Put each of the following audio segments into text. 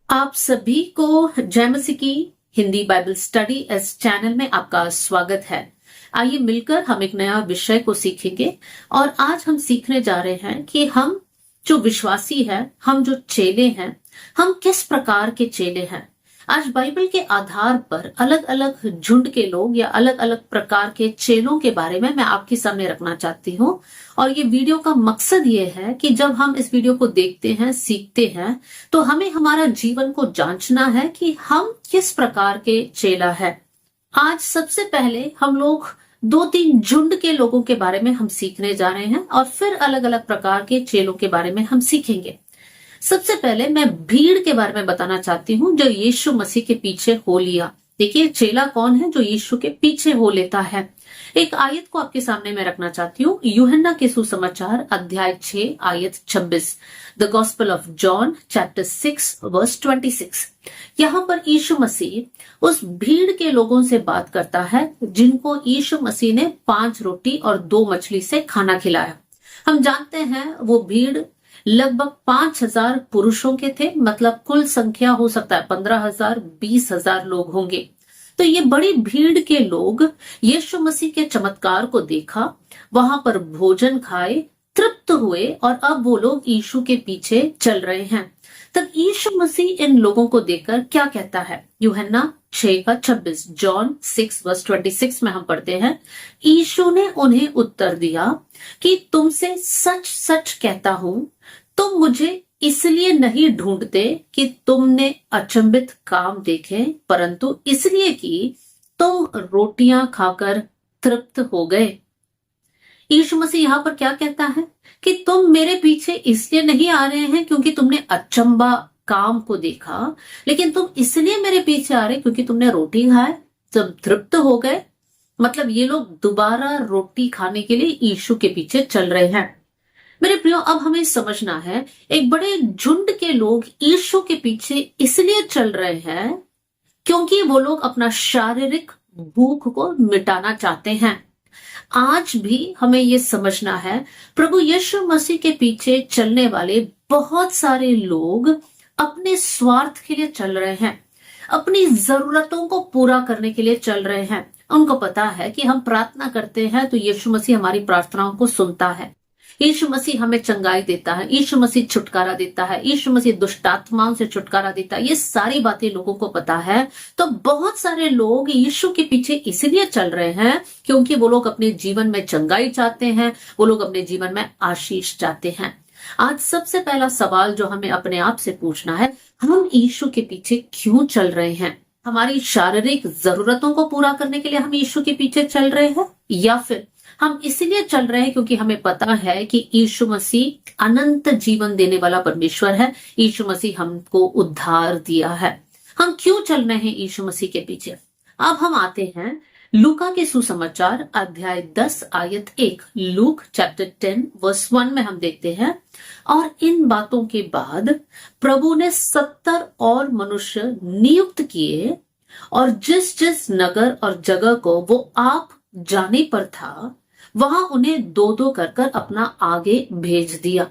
आप सभी को जय मसीह की हिंदी बाइबल स्टडी इस चैनल में आपका स्वागत है। आइए मिलकर हम एक नया विषय को सीखेंगे और आज हम सीखने जा रहे हैं कि हम जो विश्वासी हैं, हम जो चेले हैं, हम किस प्रकार के चेले हैं। आज बाइबल के आधार पर अलग अलग झुंड के लोग या अलग अलग प्रकार के चेलों के बारे में मैं आपके सामने रखना चाहती हूँ। और ये वीडियो का मकसद ये है कि जब हम इस वीडियो को देखते हैं, सीखते हैं, तो हमें हमारा जीवन को जांचना है कि हम किस प्रकार के चेला है। आज सबसे पहले हम लोग 2-3 झुंड के लोगों के बारे में हम सीखने जा रहे हैं और फिर अलग अलग प्रकार के चेलों के बारे में हम सीखेंगे। सबसे पहले मैं भीड़ के बारे में बताना चाहती हूँ जो यीशु मसीह के पीछे हो लिया। देखिए, चेला कौन है जो यीशु के पीछे हो लेता है। एक आयत को आपके सामने मैं रखना चाहती हूँ। यूहन्ना के सुसमाचार अध्याय 6 आयत 26, the gospel of John chapter 6 verse 26। यहाँ पर यीशु मसीह उस भीड़ के लोगों से बात करता है जिनको यीशु मसीह ने 5 रोटी और 2 मछली से खाना खिलाया। हम जानते हैं वो भीड़ लगभग 5,000 पुरुषों के थे, मतलब कुल संख्या हो सकता है 15,000, 20,000 लोग होंगे। तो ये बड़ी भीड़ के लोग यीशु मसीह के चमत्कार को देखा, वहां पर भोजन खाए, तृप्त हुए और अब वो लोग यीशु के पीछे चल रहे हैं। तब यीशु मसीह इन लोगों को देखकर क्या कहता है? यूहन्ना 6 का 26, जॉन 6 वर्स 26 में हम पढ़ते हैं, यीशु ने उन्हें उत्तर दिया कि तुमसे सच सच कहता हूं, तुम मुझे इसलिए नहीं ढूंढते कि तुमने अचंभित काम देखे, परंतु इसलिए कि तुम रोटियां खाकर तृप्त हो गए। यीशु मसीह यहाँ पर क्या कहता है कि तुम मेरे पीछे इसलिए नहीं आ रहे हैं क्योंकि तुमने अचंबा काम को देखा, लेकिन तुम इसलिए मेरे पीछे आ रहे क्योंकि तुमने रोटी खाए, तुम तृप्त हो गए। मतलब ये लोग दोबारा रोटी खाने के लिए यीशु के पीछे चल रहे हैं। मेरे प्रियो, अब हमें समझना है, एक बड़े झुंड के लोग यीशु के पीछे इसलिए चल रहे हैं क्योंकि वो लोग अपना शारीरिक भूख को मिटाना चाहते हैं। आज भी हमें ये समझना है, प्रभु यीशु मसीह के पीछे चलने वाले बहुत सारे लोग अपने स्वार्थ के लिए चल रहे हैं, अपनी जरूरतों को पूरा करने के लिए चल रहे हैं। उनको पता है कि हम प्रार्थना करते हैं तो यीशु मसीह हमारी प्रार्थनाओं को सुनता है, यीशु मसीह हमें चंगाई देता है, यीशु मसीह छुटकारा देता है, यीशु मसीह दुष्ट आत्माओं से छुटकारा देता है। ये सारी बातें लोगों को पता है। तो बहुत सारे लोग यीशु के पीछे इसलिए चल रहे हैं क्योंकि वो लोग अपने जीवन में चंगाई चाहते हैं, वो लोग अपने जीवन में आशीष चाहते हैं। आज सबसे पहला सवाल जो हमें अपने आप से पूछना है, हम यीशु के पीछे क्यों चल रहे हैं? हमारी शारीरिक जरूरतों को पूरा करने के लिए हम यीशु के पीछे चल रहे हैं, या फिर हम इसलिए चल रहे हैं क्योंकि हमें पता है कि यीशु मसीह अनंत जीवन देने वाला परमेश्वर है, यीशु मसीह हमको उद्धार दिया है। हम क्यों चल रहे हैं यीशु मसीह के पीछे? अब हम आते हैं लूका के सुसमाचार अध्याय 10 आयत 1, लूक चैप्टर 10 वर्स 1 में हम देखते हैं, और इन बातों के बाद प्रभु ने 70 और मनुष्य नियुक्त किए और जिस जिस नगर और जगह को वो आप जाने पर था वहां उन्हें 2-2 कर अपना आगे भेज दिया।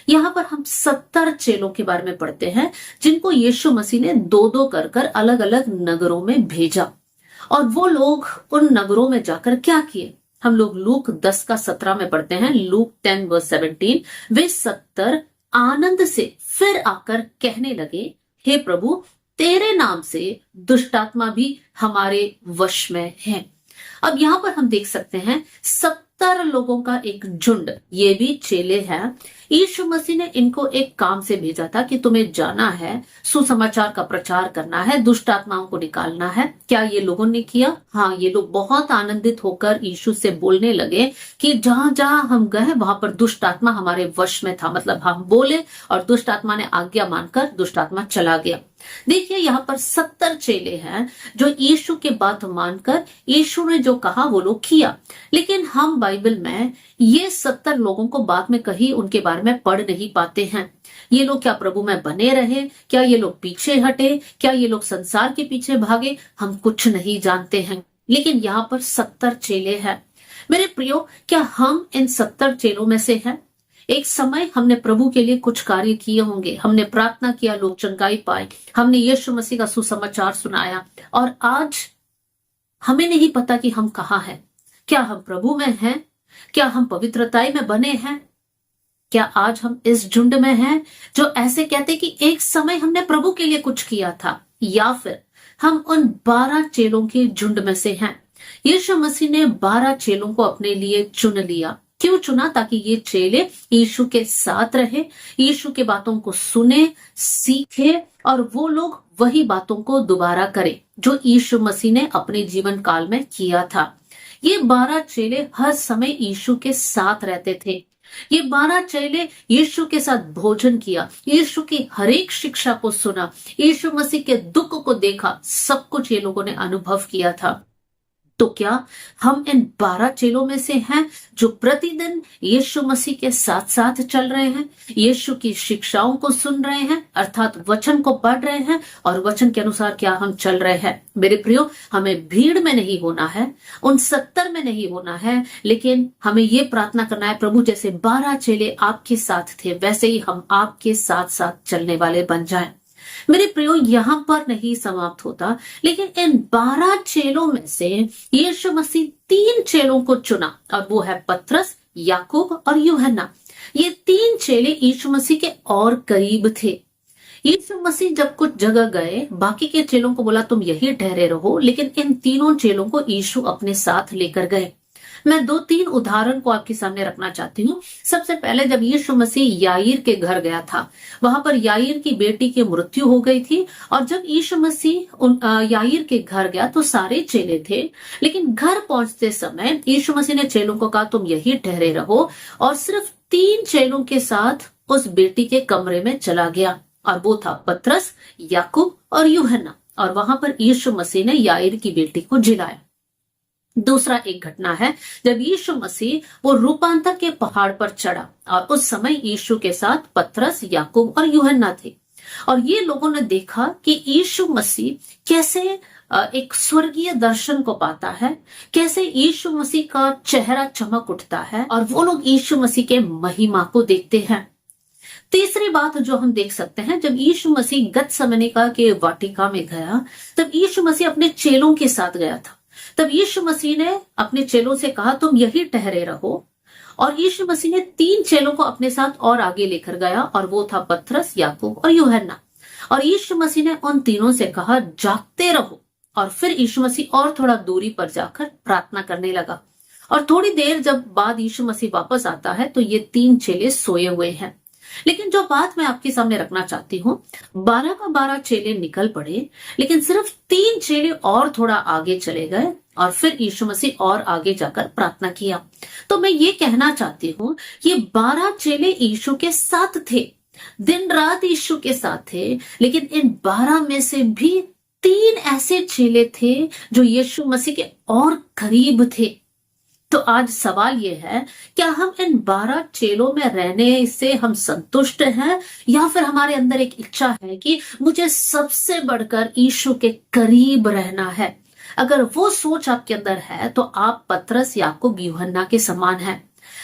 यहाँ पर हम 70 चेलों के बारे में पढ़ते हैं जिनको यीशु मसीह ने 2-2 कर अलग अलग नगरों में भेजा। और वो लोग उन नगरों में जाकर क्या किए? हम लोग लूक 10 का 17 में पढ़ते हैं, लूक 10 वर्स 17, वे 70 आनंद से फिर आकर कहने लगे, हे प्रभु, तेरे नाम से दुष्टात्मा भी हमारे वश में है। अब यहाँ पर हम देख सकते हैं 70 लोगों का एक झुंड, ये भी चेले हैं। यीशु मसीह ने इनको एक काम से भेजा था कि तुम्हें जाना है, सुसमाचार का प्रचार करना है, दुष्ट आत्माओं को निकालना है। क्या ये लोगों ने किया? हाँ, ये लोग बहुत आनंदित होकर यीशु से बोलने लगे कि जहां जहां हम गए वहां पर दुष्ट आत्मा हमारे वश में था। मतलब हम बोले और दुष्ट आत्मा ने आज्ञा मानकर दुष्ट आत्मा चला गया। देखिए, यहाँ पर 70 चेले हैं जो यीशु के बात मानकर यीशु ने जो कहा वो लोग किया। लेकिन हम बाइबल में ये 70 लोगों को बाद में कहीं उनके बारे में पढ़ नहीं पाते हैं। ये लोग क्या प्रभु में बने रहे? क्या ये लोग पीछे हटे? क्या ये लोग संसार के पीछे भागे? हम कुछ नहीं जानते हैं। लेकिन यहाँ पर 70 चेले हैं। मेरे प्रियो, क्या हम इन 70 चेलों में से हैं? एक समय हमने प्रभु के लिए कुछ कार्य किए होंगे, हमने प्रार्थना किया, लोग चंगाई पाए, हमने यीशु मसीह का सुसमाचार सुनाया, और आज हमें नहीं पता कि हम कहाँ हैं। क्या हम प्रभु में हैं? क्या हम पवित्रताई में बने हैं? क्या आज हम इस झुंड में हैं जो ऐसे कहते कि एक समय हमने प्रभु के लिए कुछ किया था? या फिर हम उन 12 चेलों के झुंड में से हैं? यीशु मसीह ने 12 चेलों को अपने लिए चुन लिया। क्यों चुना? ताकि ये चेले यीशु के साथ रहे, यीशु के बातों को सुने, सीखे, और वो लोग वही बातों को दोबारा करें जो यीशु मसीह ने अपने जीवन काल में किया था। ये 12 चेले हर समय यीशु के साथ रहते थे। ये 12 चेले यीशु के साथ भोजन किया, यीशु की हर एक शिक्षा को सुना, यीशु मसीह के दुख को देखा, सब कुछ ये लोगों ने अनुभव किया था। तो क्या हम इन 12 चेलों में से हैं जो प्रतिदिन यीशु मसीह के साथ साथ चल रहे हैं, यीशु की शिक्षाओं को सुन रहे हैं, अर्थात वचन को पढ़ रहे हैं, और वचन के अनुसार क्या हम चल रहे हैं? मेरे प्रियो, हमें भीड़ में नहीं होना है, उन 70 में नहीं होना है, लेकिन हमें ये प्रार्थना करना है, प्रभु जैसे 12 चेले आपके साथ थे वैसे ही हम आपके साथ साथ चलने वाले बन जाएं। मेरे प्रियो, यहां पर नहीं समाप्त होता, लेकिन इन 12 चेलों में से यीशु मसीह 3 चेलों को चुना, और वो है पतरस, याकूब और यूहन्ना। ये 3 चेले यीशु मसीह के और करीब थे। यीशु मसीह जब कुछ जगह गए, बाकी के चेलों को बोला तुम यही ठहरे रहो, लेकिन इन तीनों चेलों को यीशु अपने साथ लेकर गए। मैं 2-3 उदाहरण को आपके सामने रखना चाहती हूँ। सबसे पहले जब यीशु मसीह याईर के घर गया था, वहां पर याईर की बेटी की मृत्यु हो गई थी, और जब यीशु मसीह याईर के घर गया तो सारे चेले थे, लेकिन घर पहुंचते समय यीशु मसीह ने चेलों को कहा तुम यही ठहरे रहो, और सिर्फ 3 चेलों के साथ उस बेटी के कमरे में चला गया, और वो था पतरस, याकूब और यूहन्ना। और वहां पर यीशु मसीह ने याईर की बेटी को जिलाया। दूसरा एक घटना है जब यीशु मसीह वो रूपांतर के पहाड़ पर चढ़ा, और उस समय यीशु के साथ पतरस, याकूब और यूहन्ना थे, और ये लोगों ने देखा कि यीशु मसीह कैसे एक स्वर्गीय दर्शन को पाता है, कैसे यीशु मसीह का चेहरा चमक उठता है, और वो लोग यीशु मसीह के महिमा को देखते हैं। तीसरी बात जो हम देख सकते हैं, जब यीशु मसीह गतसमनी के वाटिका में गया, तब यीशु मसीह अपने चेलों के साथ गया था। तब यीशु मसीह ने अपने चेलों से कहा तुम यही ठहरे रहो, और यीशु मसीह ने 3 चेलों को अपने साथ और आगे लेकर गया, और वो था पतरस, याकूब और यूहन्ना। और यीशु मसीह ने उन तीनों से कहा जागते रहो, और फिर यीशु मसीह और थोड़ा दूरी पर जाकर प्रार्थना करने लगा, और थोड़ी देर जब बाद यीशु मसीह वापस आता है तो ये 3 चेले सोए हुए हैं। लेकिन जो बात मैं आपके सामने रखना चाहती हूँ, 12 का 12 चेले निकल पड़े, लेकिन सिर्फ 3 चेले और थोड़ा आगे चले गए, और फिर यीशु मसीह और आगे जाकर प्रार्थना किया। तो मैं ये कहना चाहती हूँ, ये 12 चेले यीशु के साथ थे, दिन रात यीशु के साथ थे, लेकिन इन 12 में से भी 3 ऐसे चेले थे जो यीशु मसीह के और करीब थे। तो आज सवाल ये है, क्या हम इन 12 चेलों में रहने से हम संतुष्ट हैं, या फिर हमारे अंदर एक इच्छा है कि मुझे सबसे बढ़कर यीशु के करीब रहना है? अगर वो सोच आपके अंदर है तो आप पतरस, याकूब, यूहन्ना के समान हैं।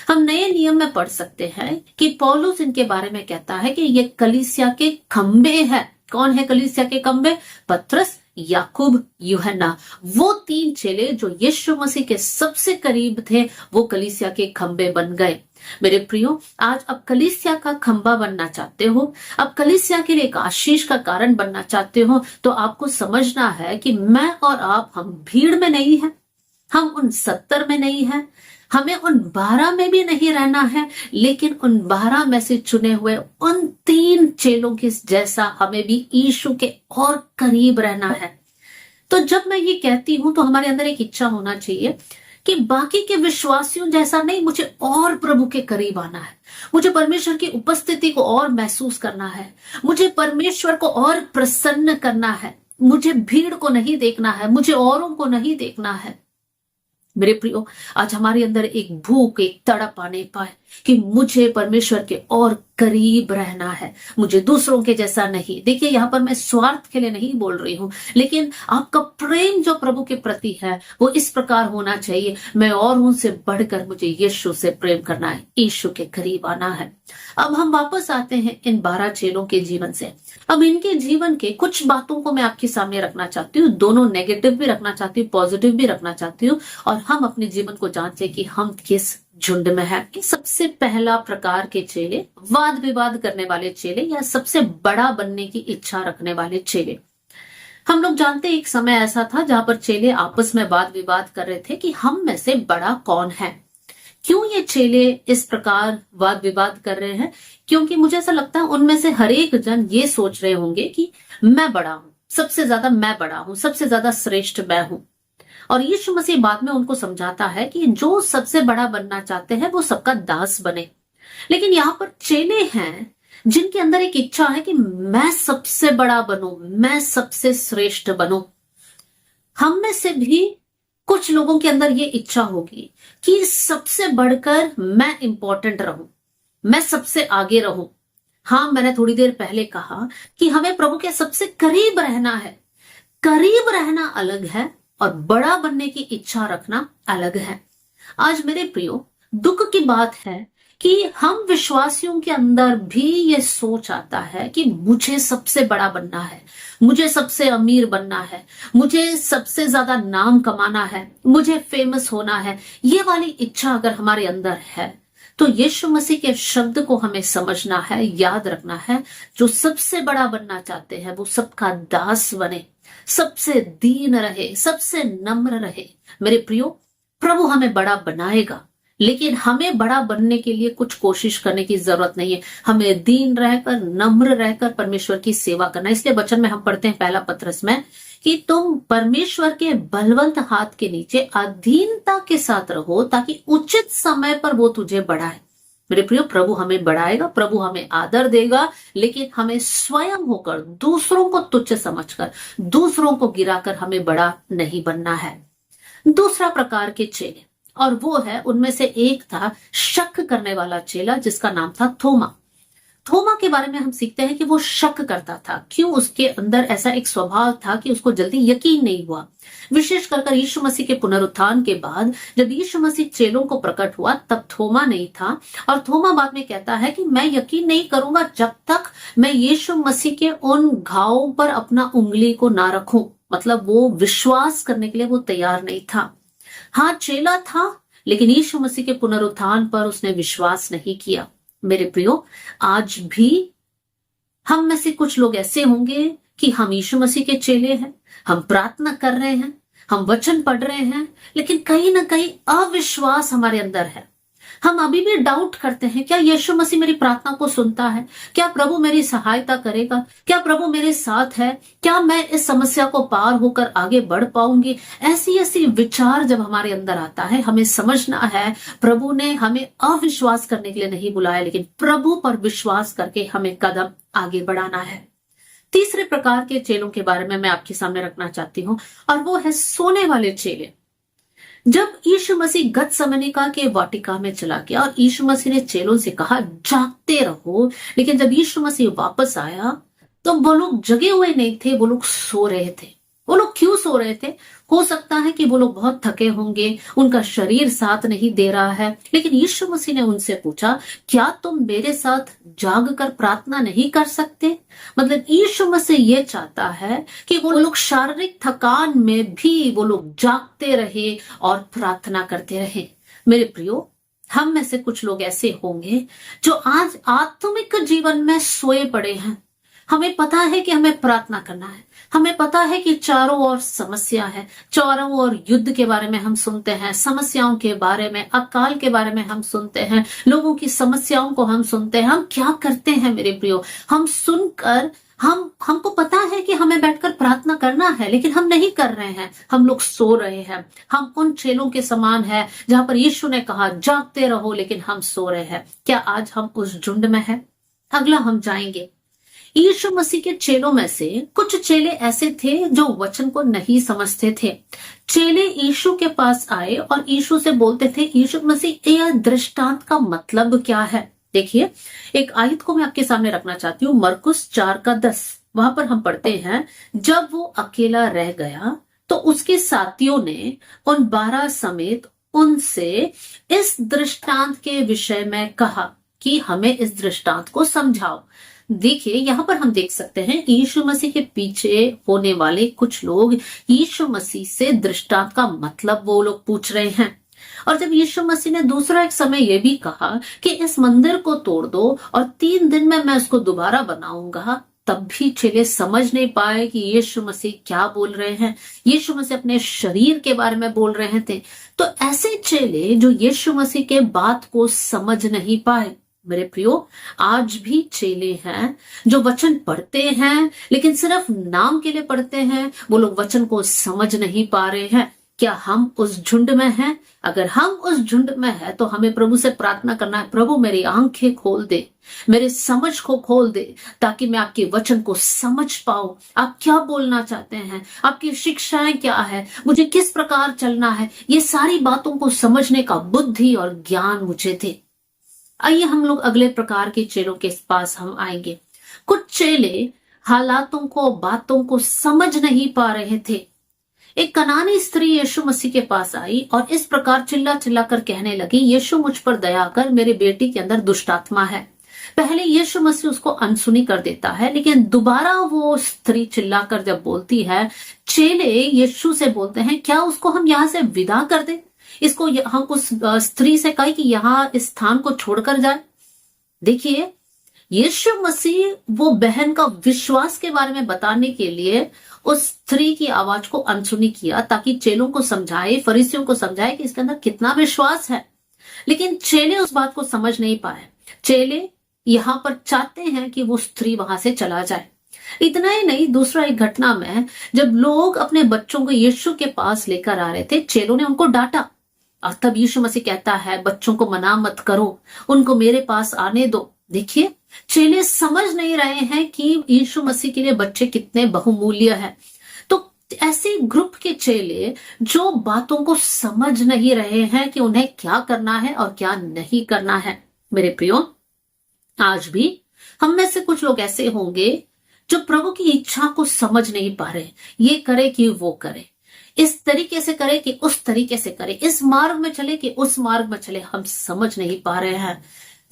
हम नए नियम में पढ़ सकते हैं कि पौलुस इनके बारे में कहता है कि ये कलीसिया के खंबे हैं। कौन है कलीसिया के खंबे? पतरस, याकूब, यूहन्ना। वो 3 चेले जो यीशु मसीह के सबसे करीब थे, वो कलीसिया के खंबे बन गए। मेरे प्रियो, आज अब कलीसिया का खंबा बनना चाहते हो, अब कलीसिया के लिए एक आशीष का कारण बनना चाहते हो, तो आपको समझना है कि मैं और आप, हम भीड़ में नहीं है, हम उन 70 में नहीं है, हमें उन 12 में भी नहीं रहना है, लेकिन उन 12 में से चुने हुए उन 3 चेलों के जैसा हमें भी यीशु के और करीब रहना है। तो जब मैं ये कहती हूं तो हमारे अंदर एक इच्छा होना चाहिए कि बाकी के विश्वासियों जैसा नहीं, मुझे और प्रभु के करीब आना है, मुझे परमेश्वर की उपस्थिति को और महसूस करना है, मुझे परमेश्वर को और प्रसन्न करना है, मुझे भीड़ को नहीं देखना है, मुझे औरों को नहीं देखना है। मेरे प्रियो, आज हमारे अंदर एक भूख, एक तड़प आने पाए कि मुझे परमेश्वर के और करीब रहना है, मुझे दूसरों के जैसा नहीं। देखिए, यहाँ पर मैं स्वार्थ के लिए नहीं बोल रही हूं, लेकिन आपका प्रेम जो प्रभु के प्रति है वो इस प्रकार होना चाहिए, मैं और उनसे बढ़कर मुझे यीशु से प्रेम करना है, यीशु के करीब आना है। अब हम वापस आते हैं इन 12 चेलों के जीवन से। अब इनके जीवन के कुछ बातों को मैं आपके सामने रखना चाहती हूँ, दोनों नेगेटिव भी रखना चाहती हूँ, पॉजिटिव भी रखना चाहती हूँ, और हम अपने जीवन को जांचे कि हम किस झुंड में है। कि सबसे पहला प्रकार के चेले, वाद विवाद करने वाले चेले या सबसे बड़ा बनने की इच्छा रखने वाले चेले। हम लोग जानते हैं एक समय ऐसा था जहां पर चेले आपस में वाद विवाद कर रहे थे कि हम में से बड़ा कौन है। क्यों ये चेले इस प्रकार वाद विवाद कर रहे हैं? क्योंकि मुझे ऐसा लगता है उनमें से हर एक जन ये सोच रहे होंगे कि मैं बड़ा हूं, सबसे ज्यादा मैं बड़ा हूं, सबसे ज्यादा श्रेष्ठ मैं हूं। और यीशु मसीह बाद में उनको समझाता है कि जो सबसे बड़ा बनना चाहते हैं वो सबका दास बने। लेकिन यहाँ पर चेले हैं जिनके अंदर एक इच्छा है कि मैं सबसे बड़ा बनूं, मैं सबसे श्रेष्ठ बनूं। हम में से भी कुछ लोगों के अंदर ये इच्छा होगी कि सबसे बढ़कर मैं इंपॉर्टेंट रहूं, मैं सबसे आगे रहूं। हाँ, मैंने थोड़ी देर पहले कहा कि हमें प्रभु के सबसे करीब रहना है। करीब रहना अलग है और बड़ा बनने की इच्छा रखना अलग है। आज मेरे प्रियो, दुख की बात है कि हम विश्वासियों के अंदर भी ये सोच आता है कि मुझे सबसे बड़ा बनना है, मुझे सबसे अमीर बनना है, मुझे सबसे ज्यादा नाम कमाना है, मुझे फेमस होना है। ये वाली इच्छा अगर हमारे अंदर है तो यीशु मसीह के शब्द को हमें समझना है, याद रखना है। जो सबसे बड़ा बनना चाहते हैं वो सबका दास बने, सबसे दीन रहे, सबसे नम्र रहे। मेरे प्रियो, प्रभु हमें बड़ा बनाएगा, लेकिन हमें बड़ा बनने के लिए कुछ कोशिश करने की जरूरत नहीं है। हमें दीन रहकर, नम्र रहकर परमेश्वर की सेवा करना। इसलिए वचन में हम पढ़ते हैं पहला पत्रस में कि तुम परमेश्वर के बलवंत हाथ के नीचे अधीनता के साथ रहो ताकि उचित समय पर वो तुझे बढ़ाए। मेरे प्रियो, प्रभु हमें बढ़ाएगा, प्रभु हमें आदर देगा, लेकिन हमें स्वयं होकर, दूसरों को तुच्छ समझकर, दूसरों को गिराकर हमें बड़ा नहीं बनना है। दूसरा प्रकार के चेले, और वो है, उनमें से एक था शक करने वाला चेला जिसका नाम था थोमा। थोमा के बारे में हम सीखते हैं कि वो शक करता था। क्यों? उसके अंदर ऐसा एक स्वभाव था कि उसको जल्दी यकीन नहीं हुआ। विशेष कर यीशु मसीह के पुनरुत्थान के बाद जब यीशु मसीह चेलों को प्रकट हुआ तब थोमा नहीं था, और थोमा बाद में कहता है कि मैं यकीन नहीं करूंगा जब तक मैं यीशु मसीह के उन घावों पर अपना उंगली को ना रखूं। मतलब वो विश्वास करने के लिए वो तैयार नहीं था। हाँ, चेला था, लेकिन यीशु मसीह के पुनरुत्थान पर उसने विश्वास नहीं किया। मेरे प्रियो, आज भी हम में से कुछ लोग ऐसे होंगे कि हम यीशु मसीह के चेले हैं, हम प्रार्थना कर रहे हैं, हम वचन पढ़ रहे हैं, लेकिन कहीं ना कहीं अविश्वास हमारे अंदर है। हम अभी भी डाउट करते हैं, क्या यीशु मसीह मेरी प्रार्थना को सुनता है? क्या प्रभु मेरी सहायता करेगा? क्या प्रभु मेरे साथ है? क्या मैं इस समस्या को पार होकर आगे बढ़ पाऊंगी? ऐसी विचार जब हमारे अंदर आता है, हमें समझना है प्रभु ने हमें अविश्वास करने के लिए नहीं बुलाया, लेकिन प्रभु पर विश्वास करके हमें कदम आगे बढ़ाना है। तीसरे प्रकार के चेलों के बारे में मैं आपके सामने रखना चाहती हूँ, और वो है सोने वाले चेले। जब यीशु मसीह गतसमनीका के वाटिका में चला गया और यीशु मसीह ने चेलों से कहा जागते रहो, लेकिन जब यीशु मसीह वापस आया तो वो लोग जगे हुए नहीं थे, वो लोग सो रहे थे। वो लोग क्यों सो रहे थे? हो सकता है कि वो लोग बहुत थके होंगे, उनका शरीर साथ नहीं दे रहा है। लेकिन यीशु मसीह ने उनसे पूछा, क्या तुम मेरे साथ जाग कर प्रार्थना नहीं कर सकते? मतलब यीशु मसीह ये चाहता है कि वो लोग शारीरिक थकान में भी वो लोग जागते रहे और प्रार्थना करते रहे। मेरे प्रियो, हम में से कुछ लोग ऐसे होंगे जो आज आत्मिक जीवन में सोए पड़े हैं। हमें पता है कि हमें प्रार्थना करना है, हमें पता है कि चारों ओर समस्या है, चारों ओर युद्ध के बारे में हम सुनते हैं, समस्याओं के बारे में, अकाल के बारे में हम सुनते हैं, लोगों की समस्याओं को हम सुनते हैं। हम क्या करते हैं मेरे प्रियो? हम सुनकर हमको पता है कि हमें बैठकर प्रार्थना करना है, लेकिन हम नहीं कर रहे हैं, हम लोग सो रहे हैं। हम उन चेलों के समान है जहां पर यीशु ने कहा जागते रहो, लेकिन हम सो रहे हैं। क्या आज हम उस झुंड में हैं? अगला हम जाएंगे। यीशु मसीह के चेलों में से कुछ चेले ऐसे थे जो वचन को नहीं समझते थे। चेले यीशु के पास आए और यीशु से बोलते थे, यीशु मसीह, यह दृष्टांत का मतलब क्या है? देखिए, एक आयत को मैं आपके सामने रखना चाहती हूँ, मरकुस 4:10। वहां पर हम पढ़ते हैं, जब वो अकेला रह गया तो उसके साथियों ने उन 12 समेत उनसे इस दृष्टांत के विषय में कहा कि हमें इस दृष्टांत को समझाओ। देखिए, यहां पर हम देख सकते हैं यीशु मसीह के पीछे होने वाले कुछ लोग यीशु मसीह से दृष्टांत का मतलब वो लोग पूछ रहे हैं। और जब यीशु मसीह ने दूसरा एक समय यह भी कहा कि इस मंदिर को तोड़ दो और 3 दिन में मैं इसको दोबारा बनाऊंगा, तब भी चेले समझ नहीं पाए कि यीशु मसीह क्या बोल रहे हैं। यीशु मसीह अपने शरीर के बारे में बोल रहे थे। तो ऐसे चेले जो यीशु मसीह के बात को समझ नहीं पाए, मेरे प्रियो, आज भी चेले हैं जो वचन पढ़ते हैं लेकिन सिर्फ नाम के लिए पढ़ते हैं। वो लोग वचन को समझ नहीं पा रहे हैं। क्या हम उस झुंड में हैं? अगर हम उस झुंड में हैं तो हमें प्रभु से प्रार्थना करना है, प्रभु मेरी आंखें खोल दे, मेरे समझ को खोल दे, ताकि मैं आपके वचन को समझ पाऊं। आप क्या बोलना चाहते हैं, आपकी शिक्षाएं क्या है, मुझे किस प्रकार चलना है, ये सारी बातों को समझने का बुद्धि और ज्ञान मुझे दे। आइए हम लोग अगले प्रकार के चेलों के पास हम आएंगे। कुछ चेले हालातों को, बातों को समझ नहीं पा रहे थे। एक कनानी स्त्री यीशु मसीह के पास आई और इस प्रकार चिल्ला चिल्ला कर कहने लगी, यीशु मुझ पर दया कर, मेरे बेटी के अंदर दुष्ट आत्मा है। पहले यीशु मसीह उसको अनसुनी कर देता है, लेकिन दोबारा वो स्त्री चिल्ला कर जब बोलती है, चेले यीशु से बोलते हैं, क्या उसको हम यहाँ से विदा कर दे? इसको हम उस स्त्री से कहे कि यहाँ इस स्थान को छोड़कर जाए। देखिए, यीशु मसीह वो बहन का विश्वास के बारे में बताने के लिए उस स्त्री की आवाज को अनसुनी किया, ताकि चेलों को समझाए, फरीसियों को समझाए कि इसके अंदर कितना विश्वास है। लेकिन चेले उस बात को समझ नहीं पाए। चेले यहां पर चाहते हैं कि वो स्त्री वहां से चला जाए। इतना ही नहीं, दूसरा एक घटना में जब लोग अपने बच्चों को यीशु के पास लेकर आ रहे थे, चेलों ने उनको डांटा। और तब यीशु मसीह कहता है, बच्चों को मना मत करो, उनको मेरे पास आने दो। देखिए, चेले समझ नहीं रहे हैं कि यीशु मसीह के लिए बच्चे कितने बहुमूल्य हैं। तो ऐसे ग्रुप के चेले जो बातों को समझ नहीं रहे हैं कि उन्हें क्या करना है और क्या नहीं करना है। मेरे प्रियो, आज भी हम में से कुछ लोग ऐसे होंगे जो प्रभु की इच्छा को समझ नहीं पा रहे। ये करे कि वो करे, इस तरीके से करे कि उस तरीके से करे, इस मार्ग में चले कि उस मार्ग में चले, हम समझ नहीं पा रहे हैं।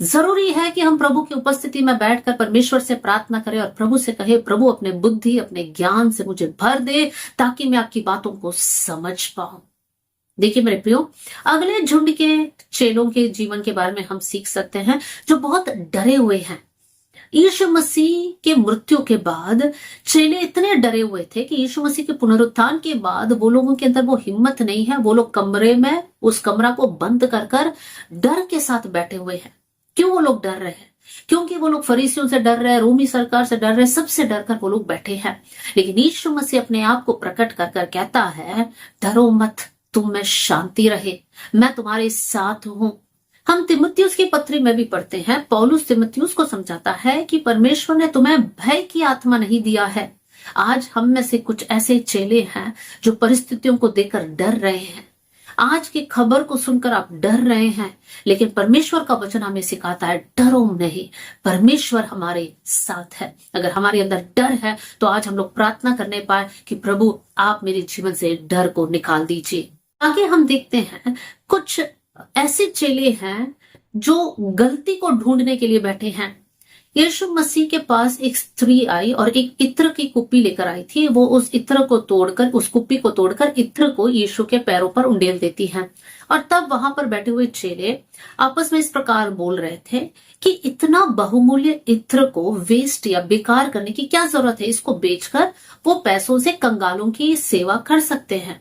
जरूरी है कि हम प्रभु की उपस्थिति में बैठकर परमेश्वर से प्रार्थना करें और प्रभु से कहे, प्रभु अपने बुद्धि, अपने ज्ञान से मुझे भर दे, ताकि मैं आपकी बातों को समझ पाऊं। देखिए मेरे प्रियो, अगले झुंड के चेलों के जीवन के बारे में हम सीख सकते हैं, जो बहुत डरे हुए हैं। यीशु मसीह के मृत्यु के बाद चेले इतने डरे हुए थे कि यीशु मसीह के पुनरुत्थान के बाद वो लोगों के अंदर वो हिम्मत नहीं है। वो लोग कमरे में, उस कमरा को बंद कर डर के साथ बैठे हुए हैं। क्यों वो लोग डर रहे हैं? क्योंकि वो लोग फरीसियों से डर रहे हैं, रोमी सरकार से डर रहे हैं, सबसे डरकर वो लोग बैठे हैं। लेकिन यीशु मसीह अपने आप को प्रकट कर कहता है, डरो मत, तुम में शांति रहे, मैं तुम्हारे साथ हूं। हम तिमुथियुस की पत्री में भी पढ़ते हैं, पौलुस तिमुथियुस को समझाता है कि परमेश्वर ने तुम्हें भय की आत्मा नहीं दिया है। आज हम में से कुछ ऐसे चेले हैं जो परिस्थितियों को देखकर डर रहे हैं। आज की खबर को सुनकर आप डर रहे हैं, लेकिन परमेश्वर का वचन हमें सिखाता है, डरो नहीं, परमेश्वर हमारे साथ है। अगर हमारे अंदर डर है तो आज हम लोग प्रार्थना करने पाए कि प्रभु आप मेरे जीवन से डर को निकाल दीजिए। आगे हम देखते हैं, कुछ ऐसे चेले हैं जो गलती को ढूंढने के लिए बैठे हैं। यीशु मसीह के पास एक स्त्री आई और एक इत्र की कुप्पी लेकर आई थी। वो उस इत्र को तोड़कर, उस कुप्पी को तोड़कर इत्र को यीशु के पैरों पर उंडेल देती हैं। और तब वहां पर बैठे हुए चेले आपस में इस प्रकार बोल रहे थे कि इतना बहुमूल्य इत्र को वेस्ट या बेकार करने की क्या जरूरत है, इसको बेचकर वो पैसों से कंगालों की सेवा कर सकते हैं।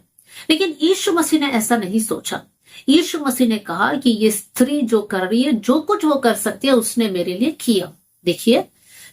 लेकिन यीशु मसीह ने ऐसा नहीं सोचा। यीशु मसीह ने कहा कि ये स्त्री जो कर रही है, जो कुछ वो कर सकती है, उसने मेरे लिए किया। देखिए,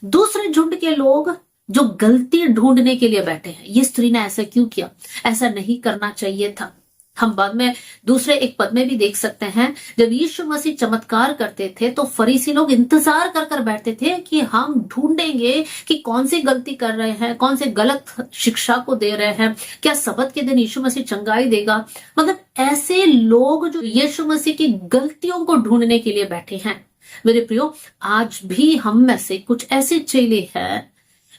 दूसरे झुंड के लोग जो गलती ढूंढने के लिए बैठे हैं, ये स्त्री ने ऐसा क्यों किया, ऐसा नहीं करना चाहिए था। हम बाद में दूसरे एक पद में भी देख सकते हैं, जब यीशु मसीह चमत्कार करते थे तो फरीसी लोग इंतजार कर बैठते थे कि हम ढूंढेंगे कि कौन सी गलती कर रहे हैं, कौन से गलत शिक्षा को दे रहे हैं, क्या सबत के दिन यीशु मसीह चंगाई देगा। मतलब ऐसे लोग जो यीशु मसीह की गलतियों को ढूंढने के लिए बैठे हैं। मेरे प्रियो, आज भी हम में से कुछ ऐसे चेले हैं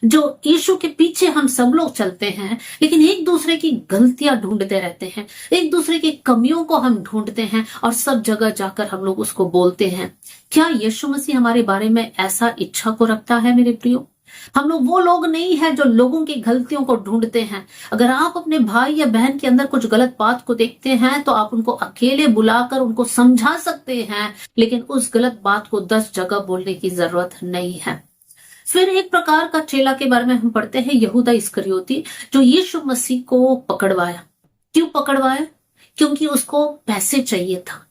जो यीशु के पीछे हम सब लोग चलते हैं, लेकिन एक दूसरे की गलतियां ढूंढते रहते हैं, एक दूसरे की कमियों को हम ढूंढते हैं और सब जगह जाकर हम लोग उसको बोलते हैं। क्या यीशु मसीह हमारे बारे में ऐसा इच्छा को रखता है? मेरे प्रियो, हम लोग वो लोग नहीं है जो लोगों की गलतियों को ढूंढते हैं। अगर आप अपने भाई या बहन के अंदर कुछ गलत बात को देखते हैं तो आप उनको अकेले बुलाकर उनको समझा सकते हैं, लेकिन उस गलत बात को 10 जगह बोलने की जरूरत नहीं है। फिर एक प्रकार का चेला के बारे में हम पढ़ते हैं, यहूदा इस्करियोती, जो यीशु मसीह को पकड़वाया। क्यों पकड़वाया? क्योंकि उसको पैसे चाहिए था।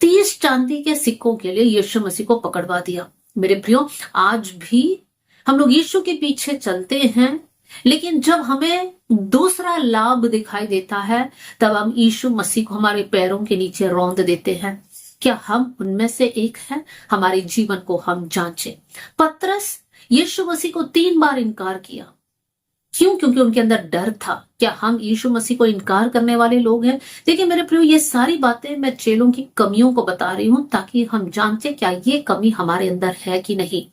30 चांदी के सिक्कों के लिए यीशु मसीह को पकड़वा दिया। मेरे प्रियो, आज भी हम लोग यीशु के पीछे चलते हैं, लेकिन जब हमें दूसरा लाभ दिखाई देता है तब हम यीशु मसीह को हमारे पैरों के नीचे रौंद देते हैं। क्या हम उनमें से एक है? हमारे जीवन को हम जांचें। पतरस यीशु मसीह को 3 बार इनकार किया। क्यों? क्योंकि उनके अंदर डर था। क्या हम यीशु मसीह को इनकार करने वाले लोग हैं? देखिए मेरे प्रियो, ये सारी बातें मैं चेलों की कमियों को बता रही हूं ताकि हम जानते क्या ये कमी हमारे अंदर है कि नहीं।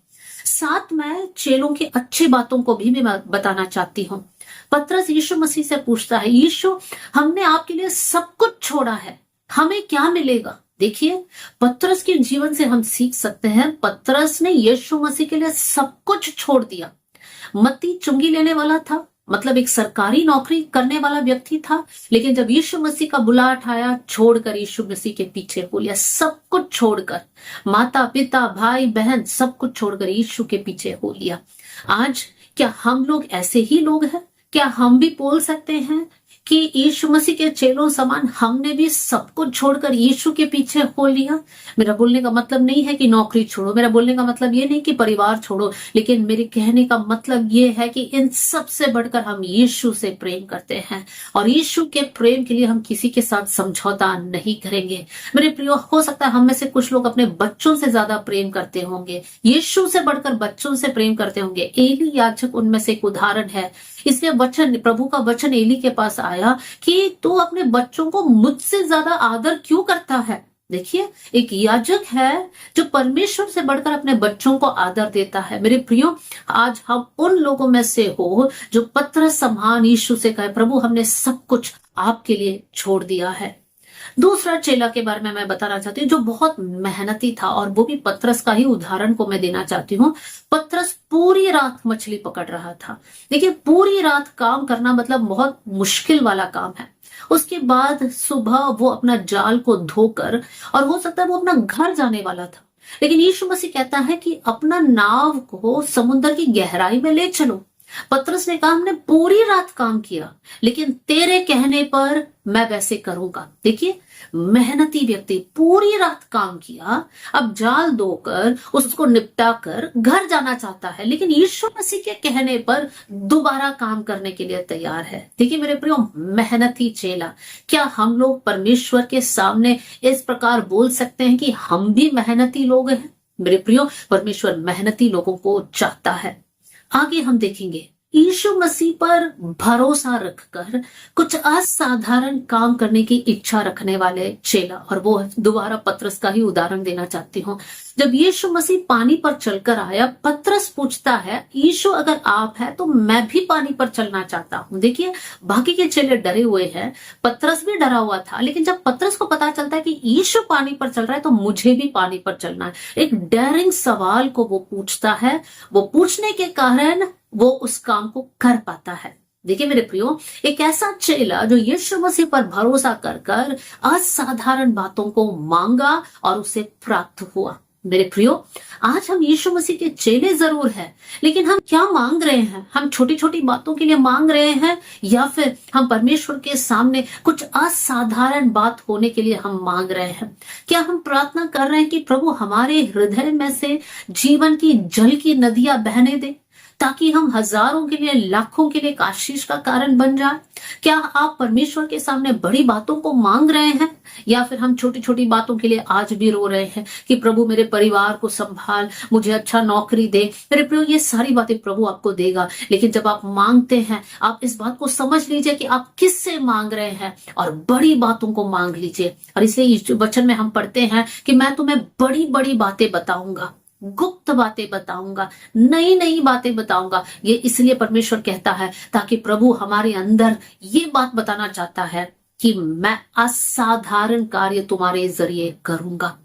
साथ में चेलों की अच्छी बातों को भी मैं बताना चाहती हूँ। पतरस यीशु मसीह से पूछता है, यीशु, हमने आपके लिए सब कुछ छोड़ा है, हमें क्या मिलेगा? देखिए, पतरस के जीवन से हम सीख सकते हैं। पतरस ने यीशु मसीह के लिए सब कुछ छोड़ दिया। मत्ती चुंगी लेने वाला था, मतलब एक सरकारी नौकरी करने वाला व्यक्ति था, लेकिन जब यीशु मसीह का बुलाहट आया, छोड़कर यीशु मसीह के पीछे हो लिया। सब कुछ छोड़कर, माता पिता भाई बहन सब कुछ छोड़कर यीशु के पीछे हो लिया। आज क्या हम लोग ऐसे ही लोग हैं? क्या हम भी बोल सकते हैं कि यीशु मसीह के चेलों समान हमने भी सब कुछ छोड़कर यीशु के पीछे हो लिया? मेरा बोलने का मतलब नहीं है कि नौकरी छोड़ो, मेरा बोलने का मतलब ये नहीं कि परिवार छोड़ो, लेकिन मेरे कहने का मतलब ये है कि इन सब से बढ़कर हम यीशु से प्रेम करते हैं और यीशु के प्रेम के लिए हम किसी के साथ समझौता नहीं करेंगे। मेरे प्रियो, हो सकता है हम में से कुछ लोग अपने बच्चों से ज्यादा प्रेम करते होंगे, यीशु से बढ़कर बच्चों से प्रेम करते होंगे। एली याजक उनमें से एक उदाहरण है। इसलिए वचन, प्रभु का वचन एली के पास आया कि तू अपने बच्चों को मुझसे ज्यादा आदर क्यों करता है? देखिए, एक याजक है जो परमेश्वर से बढ़कर अपने बच्चों को आदर देता है। मेरे प्रियो, आज हम उन लोगों में से हो जो पतरस समान यीशु से कहे, प्रभु हमने सब कुछ आपके लिए छोड़ दिया है। दूसरा चेला के बारे में मैं बताना चाहती हूँ जो बहुत मेहनती था, और वो भी पतरस का ही उदाहरण को मैं देना चाहती हूँ। पतरस पूरी रात मछली पकड़ रहा था। देखिए, पूरी रात काम करना मतलब बहुत मुश्किल वाला काम है। उसके बाद सुबह वो अपना जाल को धोकर, और हो सकता है वो अपना घर जाने वाला था, लेकिन यीशु मसीह कहता है कि अपना नाव को समुद्र की गहराई में ले चलो। पतरस ने कहा, हमने पूरी रात काम किया, लेकिन तेरे कहने पर मैं वैसे करूंगा। देखिए, मेहनती व्यक्ति पूरी रात काम किया, अब जाल धोकर उसको निपटा कर घर जाना चाहता है, लेकिन यीशु मसीह के कहने पर दोबारा काम करने के लिए तैयार है। देखिए मेरे प्रियो, मेहनती चेला, क्या हम लोग परमेश्वर के सामने इस प्रकार बोल सकते हैं कि हम भी मेहनती लोग हैं? मेरे प्रियो, परमेश्वर मेहनती लोगों को चाहता है। आगे हम देखेंगे, यीशु मसीह पर भरोसा रखकर कुछ असाधारण काम करने की इच्छा रखने वाले चेला, और वो दोबारा पतरस का ही उदाहरण देना चाहती हूँ। जब यीशु मसीह पानी पर चलकर आया, पतरस पूछता है, यीशु अगर आप है तो मैं भी पानी पर चलना चाहता हूँ। देखिए, बाकी के चेले डरे हुए हैं, पतरस भी डरा हुआ था, लेकिन जब पतरस को पता चलता है कि यीशु पानी पर चल रहा है तो मुझे भी पानी पर चलना है, एक डेयरिंग सवाल को वो पूछता है। वो पूछने के कारण वो उस काम को कर पाता है। देखिए मेरे प्रियो, एक ऐसा चेला जो यीशु मसीह पर भरोसा कर कर असाधारण बातों को मांगा और उसे प्राप्त हुआ। मेरे प्रियो, आज हम यीशु मसीह के चेले जरूर हैं, लेकिन हम क्या मांग रहे हैं? हम छोटी छोटी बातों के लिए मांग रहे हैं, या फिर हम परमेश्वर के सामने कुछ असाधारण बात होने के लिए हम मांग रहे हैं? क्या हम प्रार्थना कर रहे हैं कि प्रभु हमारे हृदय में से जीवन की जल की नदियां बहने दे, ताकि हम हजारों के लिए, लाखों के लिए एक आशीष का कारण बन जाए? क्या आप परमेश्वर के सामने बड़ी बातों को मांग रहे हैं, या फिर हम छोटी छोटी बातों के लिए आज भी रो रहे हैं कि प्रभु मेरे परिवार को संभाल, मुझे अच्छा नौकरी दे? मेरे प्रियो, ये सारी बातें प्रभु आपको देगा, लेकिन जब आप मांगते हैं, आप इस बात को समझ लीजिए कि आप किससे मांग रहे हैं, और बड़ी बातों को मांग लीजिए। और इसलिए इस वचन में हम पढ़ते हैं कि मैं तुम्हें बड़ी बड़ी बातें बताऊंगा, गुप्त बातें बताऊंगा, नई नई बातें बताऊंगा। ये इसलिए परमेश्वर कहता है ताकि प्रभु हमारे अंदर ये बात बताना चाहता है कि मैं असाधारण कार्य तुम्हारे जरिए करूंगा।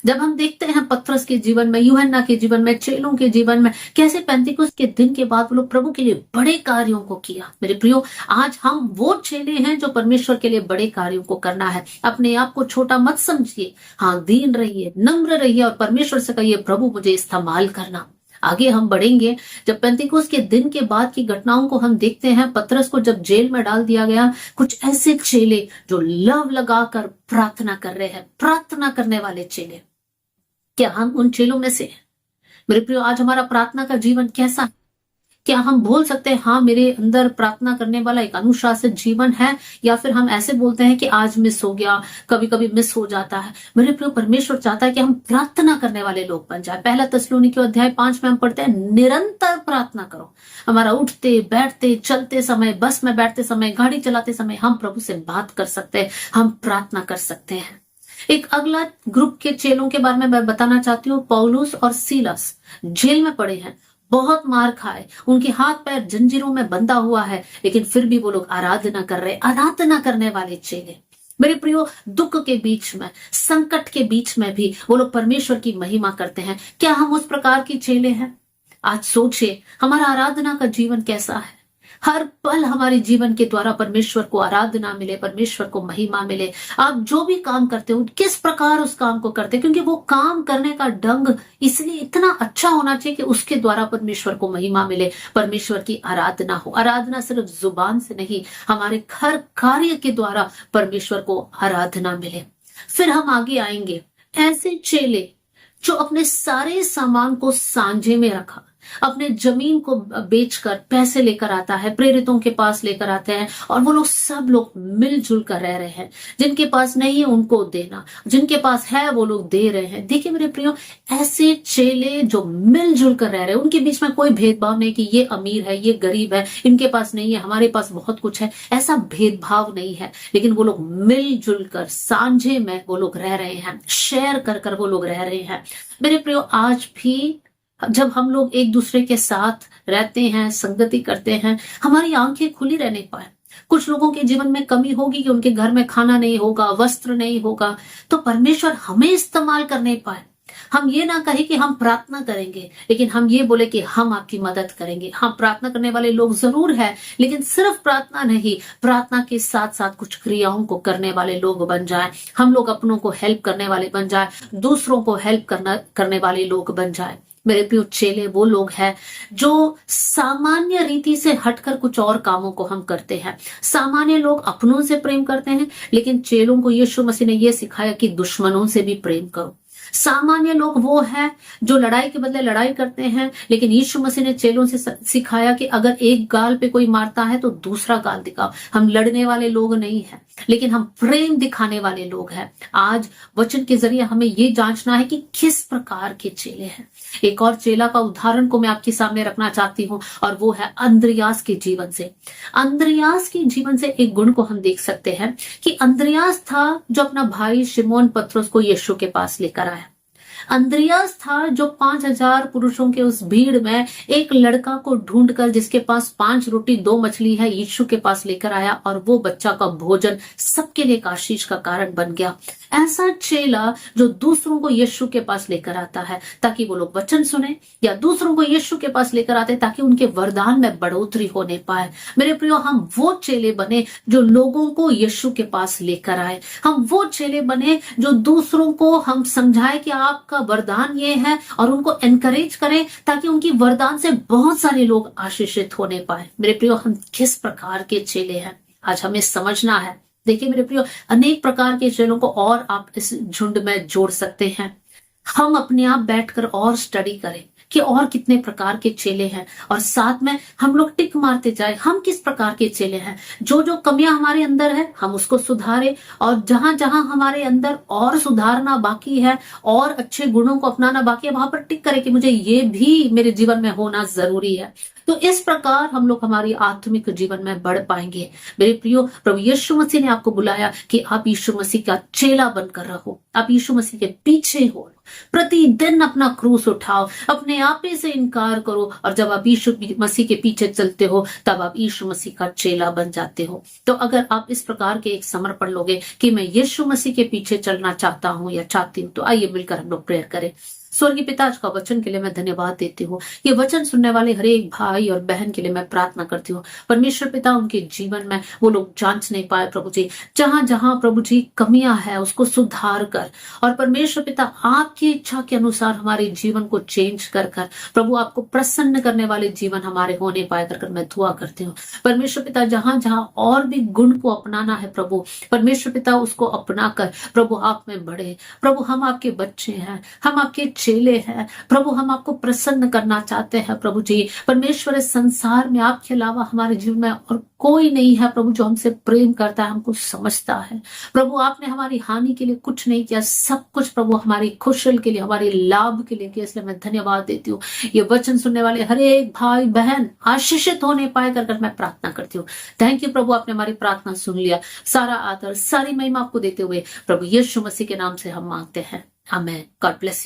जब हम देखते हैं पतरस के जीवन में, यूहन्ना के जीवन में, चेलों के जीवन में, कैसे पेंतिकुस्त के दिन के बाद वो लोग प्रभु के लिए बड़े कार्यों को किया। मेरे प्रियो, आज हम वो चेले हैं जो परमेश्वर के लिए बड़े कार्यों को करना है। अपने आप को छोटा मत समझिए, हाँ, दीन रहिए, नम्र रहिए और परमेश्वर से कहिए प्रभु मुझे इस्तेमाल करना। आगे हम बढ़ेंगे। जब पेंतिकुस्त के दिन के बाद की घटनाओं को हम देखते हैं, पतरस को जब जेल में डाल दिया गया, कुछ ऐसे चेले जो लव लगाकर प्रार्थना कर रहे हैं, प्रार्थना करने वाले चेले, क्या हम उन चेलों में से हैं? मेरे प्रियो, आज हमारा प्रार्थना का जीवन कैसा है? क्या हम बोल सकते हैं हाँ मेरे अंदर प्रार्थना करने वाला एक अनुशासित जीवन है, या फिर हम ऐसे बोलते हैं कि आज मिस हो गया, कभी कभी मिस हो जाता है? मेरे प्रियो, परमेश्वर चाहता है कि हम प्रार्थना करने वाले लोग बन जाए। पहला थिस्सलुनीकियों अध्याय 5 में हम पढ़ते हैं, निरंतर प्रार्थना करो। हमारा उठते बैठते चलते समय, बस में बैठते समय, गाड़ी चलाते समय हम प्रभु से बात कर सकते हैं, हम प्रार्थना कर सकते हैं। एक अगला ग्रुप के चेलों के बारे में मैं बताना चाहती हूँ। पौलुस और सीलास जेल में पड़े हैं, बहुत मार खाए, उनके हाथ पैर जंजीरों में बंधा हुआ है, लेकिन फिर भी वो लोग आराधना कर रहे, आराधना करने वाले चेले। मेरे प्रियो, दुख के बीच में, संकट के बीच में भी वो लोग परमेश्वर की महिमा करते हैं। क्या हम उस प्रकार की चेले हैं? आज सोचिए हमारा आराधना का जीवन कैसा है। हर पल हमारे जीवन के द्वारा परमेश्वर को आराधना मिले, परमेश्वर को महिमा मिले। आप जो भी काम करते हो, किस प्रकार उस काम को करते हैं, क्योंकि वो काम करने का ढंग इसलिए इतना अच्छा होना चाहिए कि उसके द्वारा परमेश्वर को महिमा मिले, परमेश्वर की आराधना हो। आराधना सिर्फ जुबान से नहीं, हमारे हर कार्य के द्वारा परमेश्वर को आराधना मिले। फिर हम आगे आएंगे, ऐसे चेले जो अपने सारे सामान को सांझे में रखा, अपने जमीन को बेचकर पैसे लेकर आता है, प्रेरितों के पास लेकर आते हैं, और वो लोग सब लोग मिलजुल कर रह रहे हैं। जिनके पास नहीं है उनको देना, जिनके पास है वो लोग दे रहे हैं। देखिए मेरे प्रियो, ऐसे चेले जो मिलजुल कर रह रहे हैं, उनके बीच में कोई भेदभाव नहीं कि ये अमीर है, ये गरीब है, इनके पास नहीं है, हमारे पास बहुत कुछ है, ऐसा भेदभाव नहीं है। लेकिन वो लोग मिलजुल कर सांझे में वो लोग रह रहे हैं, शेयर कर कर वो लोग रह रहे हैं। मेरे प्रियो, आज भी जब हम लोग एक दूसरे के साथ रहते हैं, संगति करते हैं, हमारी आंखें खुली रह नहीं पाए। कुछ लोगों के जीवन में कमी होगी कि उनके घर में खाना नहीं होगा, वस्त्र नहीं होगा, तो परमेश्वर हमें इस्तेमाल कर नहीं पाए। हम ये ना कहे कि हम प्रार्थना करेंगे, लेकिन हम ये बोले कि हम आपकी मदद करेंगे। हम प्रार्थना करने वाले लोग जरूर है, लेकिन सिर्फ प्रार्थना नहीं, प्रार्थना के साथ साथ कुछ क्रियाओं को करने वाले लोग बन जाए। हम लोग अपनों को हेल्प करने वाले बन जाए, दूसरों को हेल्प करने वाले लोग बन जाए। मेरे प्रिय, चेले वो लोग हैं जो सामान्य रीति से हटकर कुछ और कामों को हम करते हैं। सामान्य लोग अपनों से प्रेम करते हैं, लेकिन चेलों को यीशु मसीह ने यह सिखाया कि दुश्मनों से भी प्रेम करो। सामान्य लोग वो है जो लड़ाई के बदले लड़ाई करते हैं, लेकिन यीशु मसीह ने चेलों से सिखाया कि अगर एक गाल पे कोई मारता है तो दूसरा गाल दिखाओ। हम लड़ने वाले लोग नहीं हैं, लेकिन हम प्रेम दिखाने वाले लोग हैं। आज वचन के जरिए हमें ये जांचना है कि किस प्रकार के चेले हैं। एक और चेला का उदाहरण को मैं आपके सामने रखना चाहती हूँ, और वो है अंद्रियास के जीवन से। अंद्रियास के जीवन से एक गुण को हम देख सकते हैं कि अंद्रियास था जो अपना भाई शिमोन पतरस को यीशु के पास लेकर आया। अंद्रियास था जो 5000 पुरुषों के उस भीड़ में एक लड़का को ढूंढकर, जिसके पास 5 रोटी 2 मछली है, यीशु के पास लेकर आया, और वो बच्चा का भोजन सबके लिए एक आशीष का कारण बन गया। ऐसा चेला जो दूसरों को यीशु के पास लेकर आता है ताकि वो लोग वचन सुने, या दूसरों को यीशु के पास लेकर आते ताकि उनके वरदान में बढ़ोतरी होने पाए। मेरे प्रियो, हम वो चेले बने जो लोगों को यीशु के पास लेकर आए। हम वो चेले बने जो दूसरों को हम समझाए कि आपका वरदान ये है, और उनको एनकरेज करें ताकि उनकी वरदान से बहुत सारे लोग आशीषित होने पाए। मेरे प्रियो, हम किस प्रकार के चेले हैं आज हमें समझना है। देखिए मेरे प्रियो, अनेक प्रकार के चेलों को और आप इस झुंड में जोड़ सकते हैं। हम अपने आप बैठकर और स्टडी करें कि और कितने प्रकार के चेले हैं, और साथ में हम लोग टिक मारते जाए हम किस प्रकार के चेले हैं। जो जो कमियां हमारे अंदर है हम उसको सुधारें, और जहां जहां हमारे अंदर और सुधारना बाकी है और अच्छे गुणों को अपनाना बाकी है, वहां पर टिक करें कि मुझे ये भी मेरे जीवन में होना जरूरी है। तो इस प्रकार हम लोग हमारी आत्मिक जीवन में बढ़ पाएंगे। मेरे प्रियो, प्रभु यीशु मसीह ने आपको बुलाया कि आप यीशु मसीह का चेला बनकर रहो, आप यीशु मसीह के पीछे हो। प्रतिदिन अपना क्रूस उठाओ, अपने आप ही से इनकार करो, और जब आप यीशु मसीह के पीछे चलते हो तब आप यीशु मसीह का चेला बन जाते हो। तो अगर आप इस प्रकार के एक समर्पण लोगे कि मैं यीशु मसीह के पीछे चलना चाहता हूं या चाहती हूं, तो आइए मिलकर हम लोग प्रेयर करें। स्वर्गीय पिता, आज का वचन के लिए मैं धन्यवाद देती हूँ। ये वचन सुनने वाले हर एक भाई और बहन के लिए मैं प्रार्थना करती हूँ। परमेश्वर पिता, उनके जीवन में वो लोग जांच नहीं पाए प्रभु जी, जहां जहां प्रभु जी कमियां है उसको सुधार कर, और परमेश्वर पिता आपकी इच्छा के अनुसार हमारे जीवन को चेंज कर कर प्रभु आपको प्रसन्न करने वाले जीवन हमारे होने पाए कर मैं दुआ करती हूँ। परमेश्वर पिता, जहां जहां और भी गुण को अपनाना है प्रभु, परमेश्वर पिता उसको अपना कर प्रभु आप में बढ़े। प्रभु हम आपके बच्चे हैं, हम आपके चेले हैं प्रभु, हम आपको प्रसन्न करना चाहते हैं प्रभु जी। परमेश्वर, इस संसार में आपके अलावा हमारे जीवन में और कोई नहीं है प्रभु जो हमसे प्रेम करता है, हमको समझता है। प्रभु आपने हमारी हानि के लिए कुछ नहीं किया, सब कुछ प्रभु हमारी खुशल के लिए, हमारे लाभ के लिए किया, इसलिए मैं धन्यवाद देती हूँ। ये वचन सुनने वाले हर एक भाई बहन आशीषित होने पाए कर मैं प्रार्थना करती हूँ। थैंक यू प्रभु, आपने हमारी प्रार्थना सुन लिया। सारा आदर सारी महिमा आपको देते हुए प्रभु यीशु मसीह के नाम से हम मांगते हैं, आमेन। God bless you.